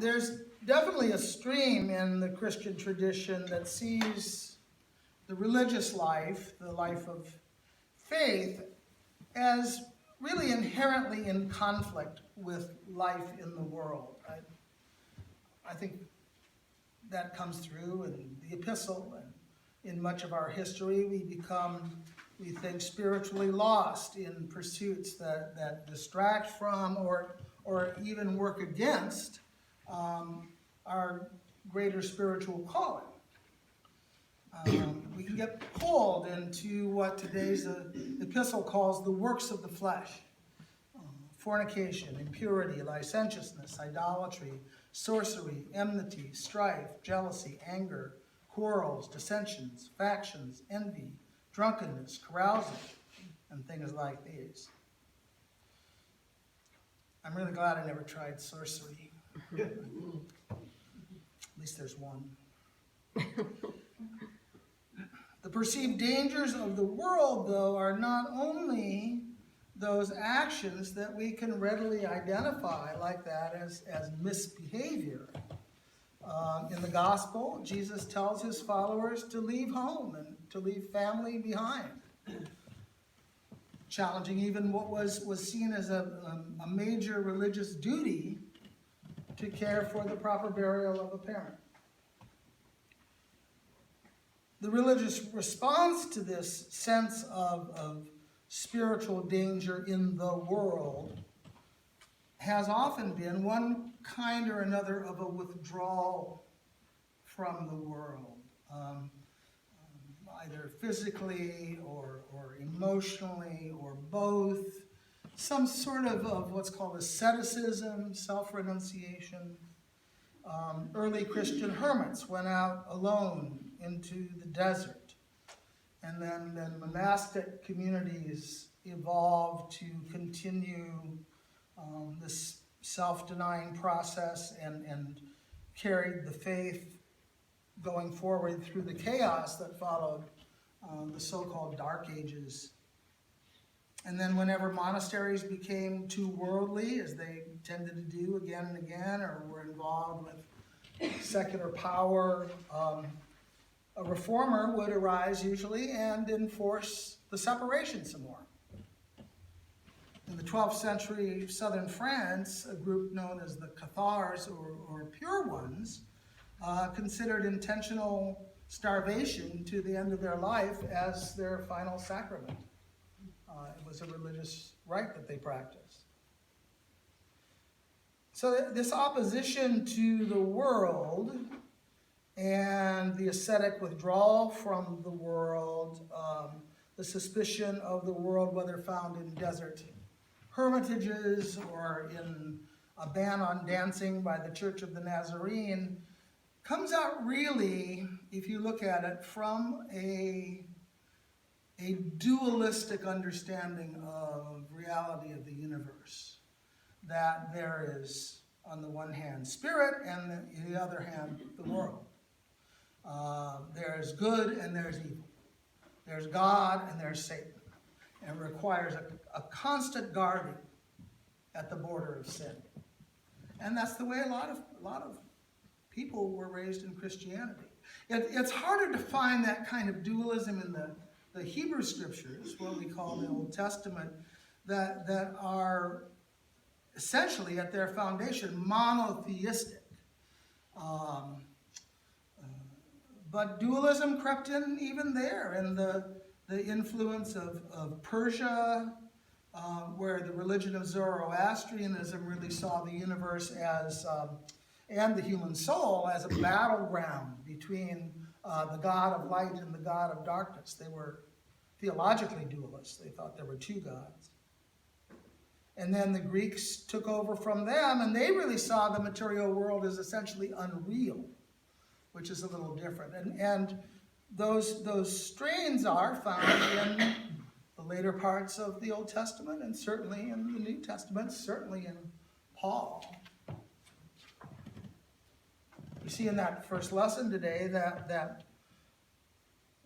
There's definitely a stream in the Christian tradition that sees the religious life, the life of faith, as really inherently in conflict with life in the world. I think that comes through in the epistle, and in much of our history we become, we think, spiritually lost in pursuits that distract from or even work against our greater spiritual calling. We can get pulled into what today's epistle calls the works of the flesh. Fornication, impurity, licentiousness, idolatry, sorcery, enmity, strife, jealousy, anger, quarrels, dissensions, factions, envy, drunkenness, carousing, and things like these. I'm really glad I never tried sorcery. At least there's one. The perceived dangers of the world, though, are not only those actions that we can readily identify like that as misbehavior. In the gospel, Jesus tells his followers to leave home and to leave family behind, challenging even what was seen as a major religious duty to care for the proper burial of a parent. The religious response to this sense of spiritual danger in the world has often been one kind or another of a withdrawal from the world, either physically or emotionally or both, some sort of what's called asceticism, self-renunciation. Early Christian hermits went out alone into the desert, and then monastic communities evolved to continue this self-denying process and carried the faith going forward through the chaos that followed the so-called Dark Ages. And then whenever monasteries became too worldly, as they tended to do again and again, or were involved with secular power, a reformer would arise usually and enforce the separation some more. In the 12th century southern France, a group known as the Cathars, or Pure Ones, considered intentional starvation to the end of their life as their final sacrament. It was a religious rite that they practiced. So this opposition to the world and the ascetic withdrawal from the world, the suspicion of the world, whether found in desert hermitages or in a ban on dancing by the Church of the Nazarene, comes out really, if you look at it, from a dualistic understanding of reality of the universe. That there is, on the one hand, spirit, and on the other hand, the world. There's good and there's evil. There's God and there's Satan. And it requires a constant guarding at the border of sin. And that's the way a lot of people were raised in Christianity. It's harder to find that kind of dualism in the Hebrew scriptures, what we call the Old Testament, that are essentially at their foundation monotheistic. But dualism crept in even there, and the influence of Persia, where the religion of Zoroastrianism really saw the universe as, and the human soul as a battleground between the God of light and the God of darkness. They were theologically dualists. They thought there were two gods. And then the Greeks took over from them, and they really saw the material world as essentially unreal, which is a little different. And those strains are found in the later parts of the Old Testament, and certainly in the New Testament, certainly in Paul. We see in that first lesson today that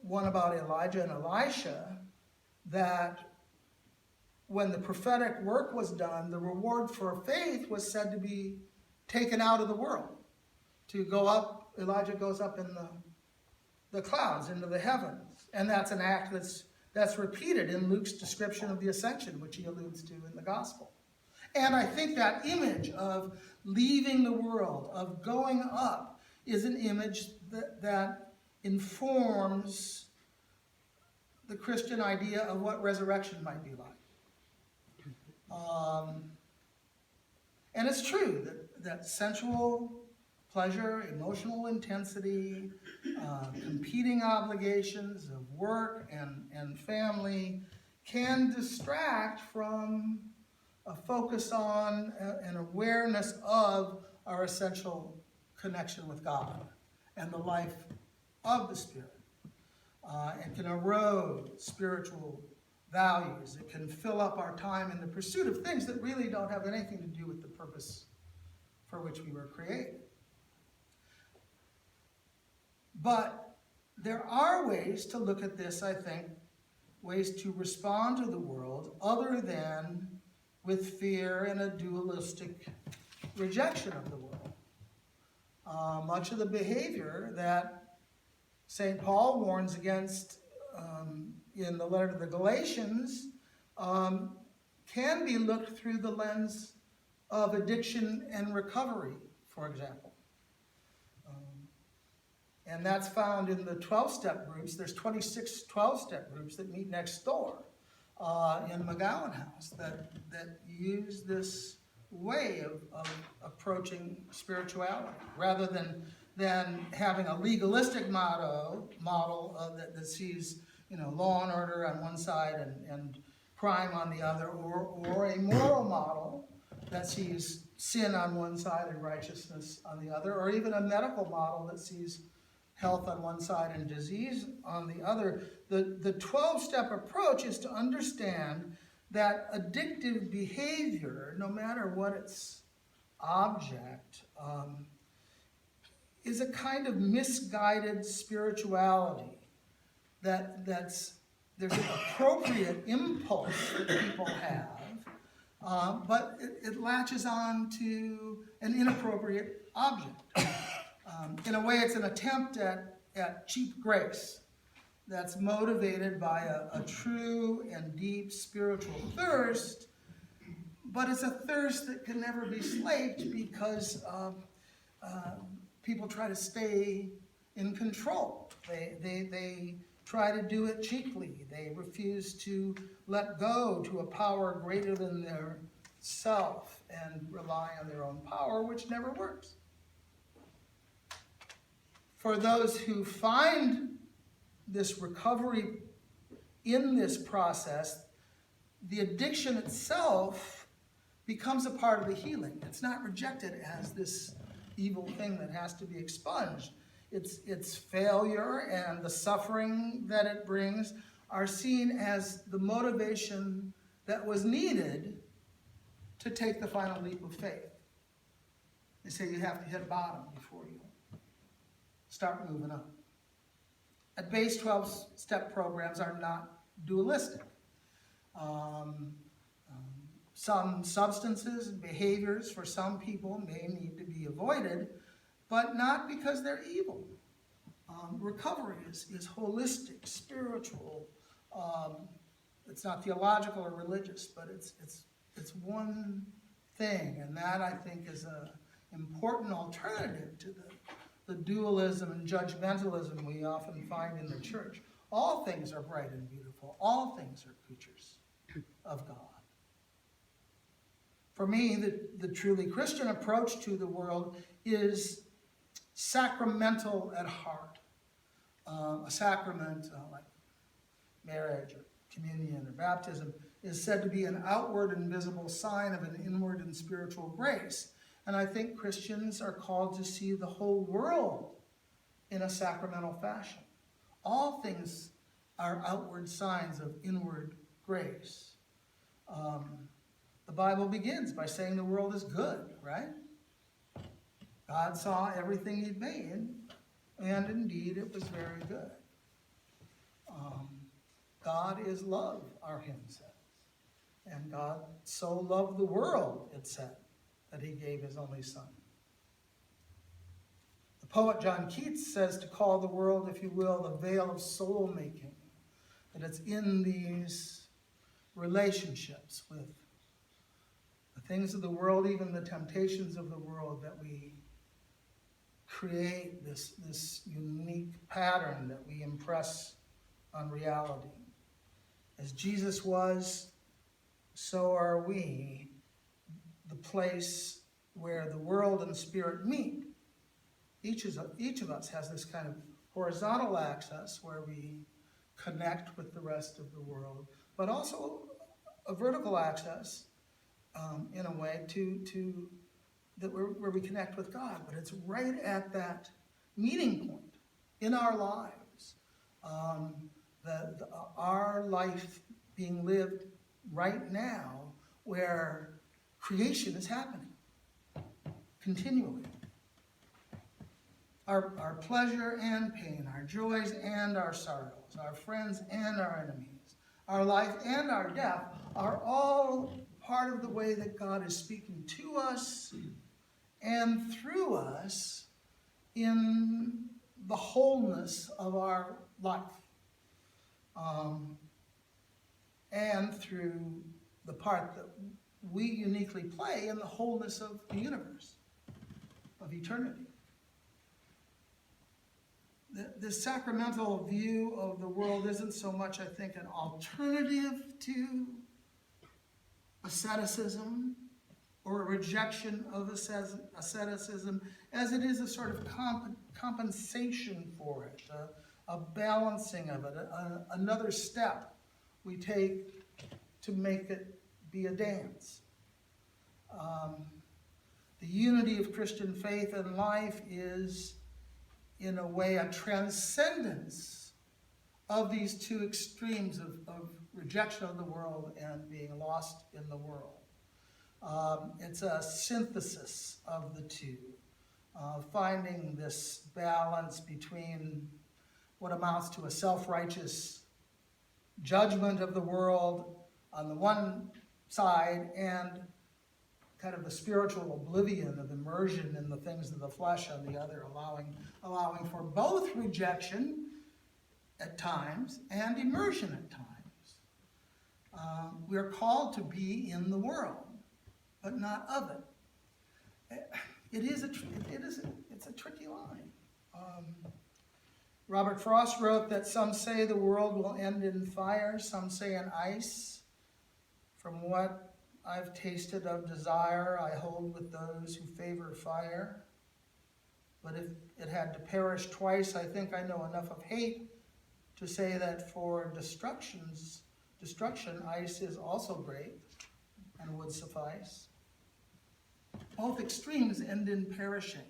one about Elijah and Elisha, that when the prophetic work was done, the reward for faith was said to be taken out of the world, to go up. Elijah goes up in the clouds into the heavens. And that's an act that's repeated in Luke's description of the ascension, which he alludes to in the gospel. And I think that image of leaving the world, of going up, is an image that informs the Christian idea of what resurrection might be like. And it's true that sensual pleasure, emotional intensity, competing obligations of work and family can distract from a focus on an awareness of our essential connection with God and the life of the Spirit. It can erode spiritual values. It can fill up our time in the pursuit of things that really don't have anything to do with the purpose for which we were created. But there are ways to look at this, I think, ways to respond to the world other than with fear and a dualistic rejection of the world. Much of the behavior that St. Paul warns against in the letter to the Galatians can be looked through the lens of addiction and recovery, for example. And that's found in the 12-step groups. There's 26 12-step groups that meet next door in McGowan House that use this way of approaching spirituality rather than having a legalistic model that sees law and order on one side and crime on the other, or a moral model that sees sin on one side and righteousness on the other, or even a medical model that sees health on one side and disease on the other. The 12-step approach is to understand that addictive behavior, no matter what its object, is a kind of misguided spirituality. There's an appropriate impulse that people have, but it latches on to an inappropriate object. In a way, it's an attempt at cheap grace that's motivated by a true and deep spiritual thirst, but it's a thirst that can never be slaked because people try to stay in control. They try to do it cheaply. They refuse to let go to a power greater than their self and rely on their own power, which never works. For those who find this recovery in this process, the addiction itself becomes a part of the healing. It's not rejected as this evil thing that has to be expunged. Its failure and the suffering that it brings are seen as the motivation that was needed to take the final leap of faith. They say you have to hit bottom before you start moving up. At base, 12-step programs are not dualistic. Some substances and behaviors for some people may need to be avoided, but not because they're evil. Recovery is holistic, spiritual. It's not theological or religious, but it's one thing, and that I think is an important alternative to the dualism and judgmentalism we often find in the church. All things are bright and beautiful. All things are creatures of God. For me, the truly Christian approach to the world is sacramental at heart. A sacrament like marriage or communion or baptism is said to be an outward and visible sign of an inward and spiritual grace. And I think Christians are called to see the whole world in a sacramental fashion. All things are outward signs of inward grace. The Bible begins by saying the world is good, right? God saw everything he'd made, and indeed it was very good. God is love, our hymn says. And God so loved the world, it said, that he gave his only son, The poet John Keats says to call the world, if you will, the veil of soul making. That it's in these relationships with the things of the world, even the temptations of the world, that we create this unique pattern that we impress on reality. As Jesus was, so are we, the place where the world and spirit meet. Each of us has this kind of horizontal access where we connect with the rest of the world, but also a vertical access, in a way, to that where we connect with God. But it's right at that meeting point in our lives, our life being lived right now, where creation is happening continually. Our pleasure and pain, our joys and our sorrows, our friends and our enemies, our life and our death are all part of the way that God is speaking to us and through us in the wholeness of our life, and through the part that we uniquely play in the wholeness of the universe, of eternity. The sacramental view of the world isn't so much, I think, an alternative to asceticism or a rejection of asceticism, as it is a sort of compensation for it, a balancing of it, another step we take to make it be a dance. The unity of Christian faith and life is, in a way, a transcendence of these two extremes of rejection of the world and being lost in the world. It's a synthesis of the two, finding this balance between what amounts to a self-righteous judgment of the world on the one side and kind of the spiritual oblivion of immersion in the things of the flesh on the other, allowing for both rejection at times and immersion at times. We're called to be in the world, but not of it. It's a tricky line. Robert Frost wrote that some say the world will end in fire, some say in ice. From what I've tasted of desire, I hold with those who favor fire. But if it had to perish twice, I think I know enough of hate to say that for destruction, ice is also great and would suffice. Both extremes end in perishing.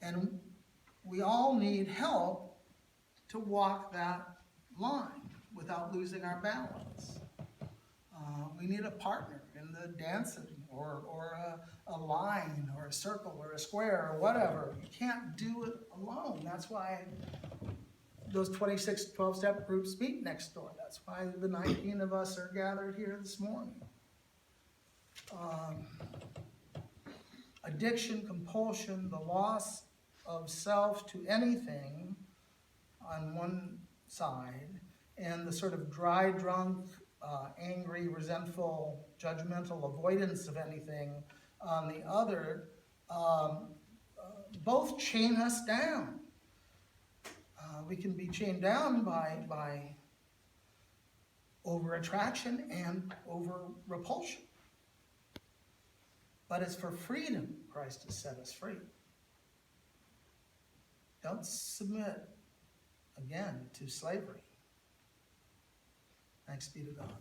And we all need help to walk that line without losing our balance. We need a partner in the dancing, or a line, or a circle, or a square, or whatever. You can't do it alone. That's why those 26 12-step groups meet next door. That's why the 19 of us are gathered here this morning. Addiction, compulsion, the loss of self to anything on one side, and the sort of dry, drunk, angry, resentful, judgmental avoidance of anything on the other, both chain us down. We can be chained down by over-attraction and over-repulsion. But it's for freedom Christ has set us free. Don't submit again to slavery. Thanks be to God.